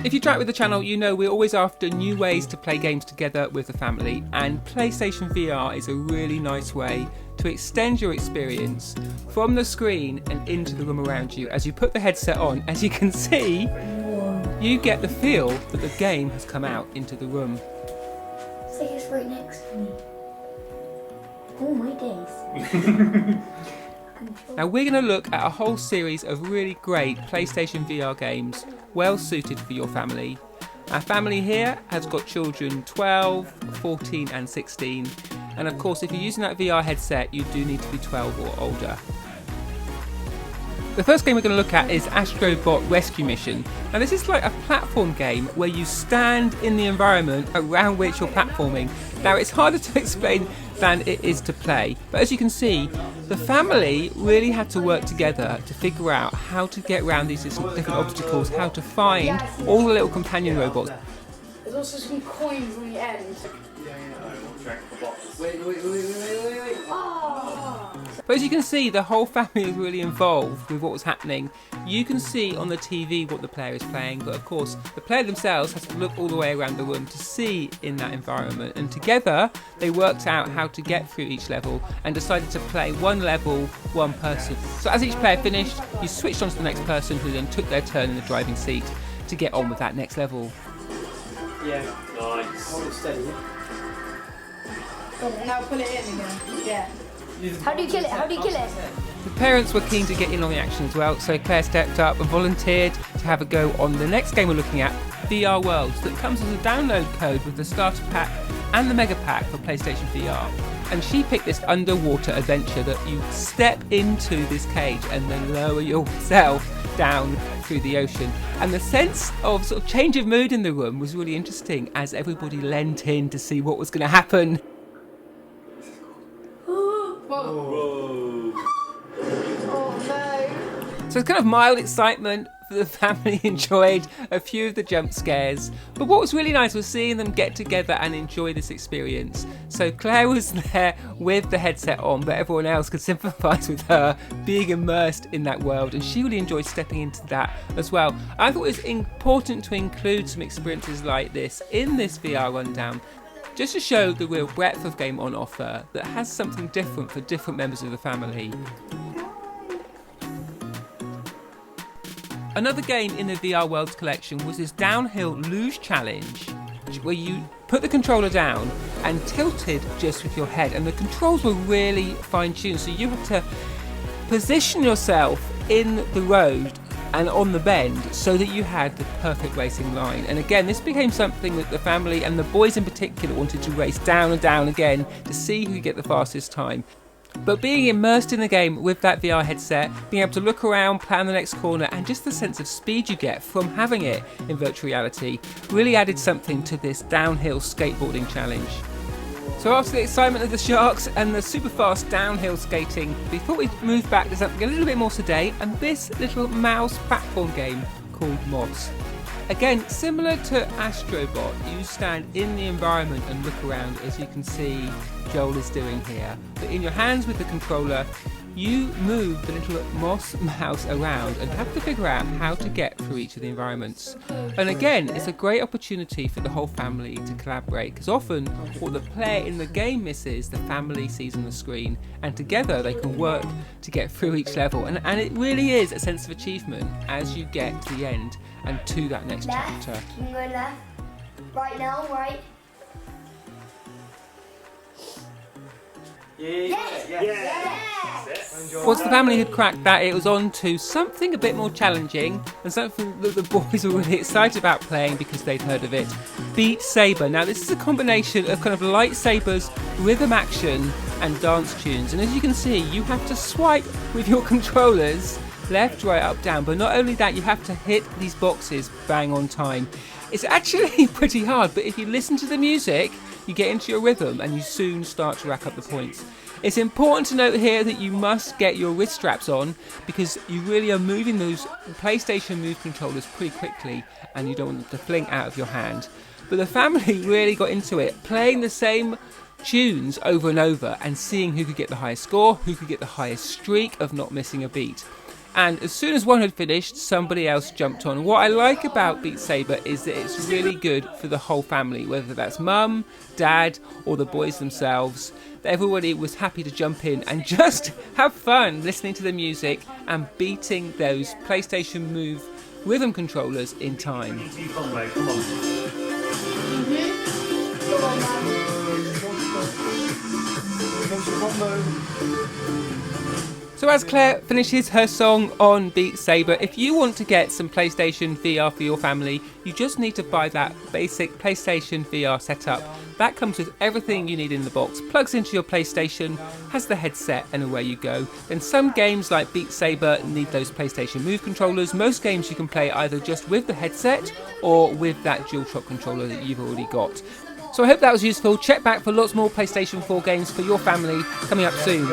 If you track with the channel, you know we're always after new ways to play games together with the family, and PlayStation VR is a really nice way to extend your experience from the screen and into the room around you. As you put the headset on, as you can see, you get the feel that the game has come out into the room. Say it's right next to me. Oh my days. Now we're going to look at a whole series of really great PlayStation VR games, well suited for your family. Our family here has got children 12, 14 and 16, and of course if you're using that VR headset you do need to be 12 or older. The first game we're going to look at is Strobe Rescue Mission. Now this is like a platform game where you stand in the environment around which you're platforming. Now it's harder to explain than it is to play, but as you can see, the family really had to work together to figure out how to get around these different obstacles, how to find all the little companion robots. There's also some coins on the end. But as you can see, the whole family was really involved with what was happening. You can see on the TV what the player is playing, but of course the player themselves has to look all the way around the room to see in that environment, and together they worked out how to get through each level and decided to play one level, one person. So as each player finished, you switched on to the next person who then took their turn in the driving seat to get on with that next level. Yeah. Nice. Hold it steady. Now pull it in again. Yeah. How do you kill it? How do you kill it? The parents were keen to get in on the action as well, so Claire stepped up and volunteered to have a go on the next game we're looking at, VR Worlds, that comes as a download code with the starter pack and the mega pack for PlayStation VR. And she picked this underwater adventure that you step into this cage and then lower yourself down through the ocean. And the sense of sort of change of mood in the room was really interesting as everybody leant in to see what was going to happen. Whoa. Oh no. So it's kind of mild excitement for the family, enjoyed a few of the jump scares, but what was really nice was seeing them get together and enjoy this experience. So Claire was there with the headset on, but everyone else could sympathise with her being immersed in that world, and she really enjoyed stepping into that as well. I thought it was important to include some experiences like this in this VR rundown, just to show the real breadth of game on offer that has something different for different members of the family. Another game in the VR Worlds collection was this downhill luge challenge, where you put the controller down and tilted just with your head, and the controls were really fine-tuned, so you had to position yourself in the road and on the bend so that you had the perfect racing line. And again, this became something that the family and the boys in particular wanted to race down and down again to see who could get the fastest time. But being immersed in the game with that VR headset, being able to look around, plan the next corner, and just the sense of speed you get from having it in virtual reality really added something to this downhill skateboarding challenge. So after the excitement of the sharks and the super fast downhill skating, we thought we'd move back to something a little bit more sedate, and this little mouse platform game called Moss. Again, similar to Astrobot, you stand in the environment and look around, as you can see Joel is doing here. But in your hands with the controller, you move the little moss mouse around and have to figure out how to get through each of the environments. And again, it's a great opportunity for the whole family to collaborate, because often what the player in the game misses, the family sees on the screen, and together they can work to get through each level. And it really is a sense of achievement as you get to the end and to that next Left. chapter. You can go left. Right now, right. Yes. Once the family had cracked that, it was on to something a bit more challenging and something that the boys were really excited about playing because they'd heard of it. Beat Sabre. Now this is a combination of kind of lightsabers, rhythm action and dance tunes, and as you can see you have to swipe with your controllers left, right, up, down, but not only that, you have to hit these boxes bang on time. It's actually pretty hard, but if you listen to the music you get into your rhythm and you soon start to rack up the points. It's important to note here that you must get your wrist straps on, because you really are moving those PlayStation Move controllers pretty quickly and you don't want them to fling out of your hand. But the family really got into it, playing the same tunes over and over and seeing who could get the highest score, who could get the highest streak of not missing a beat. and as soon as one had finished, somebody else jumped on. What I like about Beat Sabre is that it's really good for the whole family, whether that's mum, dad, or the boys themselves. Everybody was happy to jump in and just have fun listening to the music and beating those PlayStation Move rhythm controllers in time. Come on. So as Claire finishes her song on Beat Sabre, if you want to get some PlayStation VR for your family, you just need to buy that basic PlayStation VR setup. That comes with everything you need in the box, plugs into your PlayStation, has the headset, and away you go. Then some games like Beat Sabre need those PlayStation Move controllers. Most games you can play either just with the headset or with that DualShock controller that you've already got. So I hope that was useful. Check back for lots more PlayStation 4 games for your family coming up soon.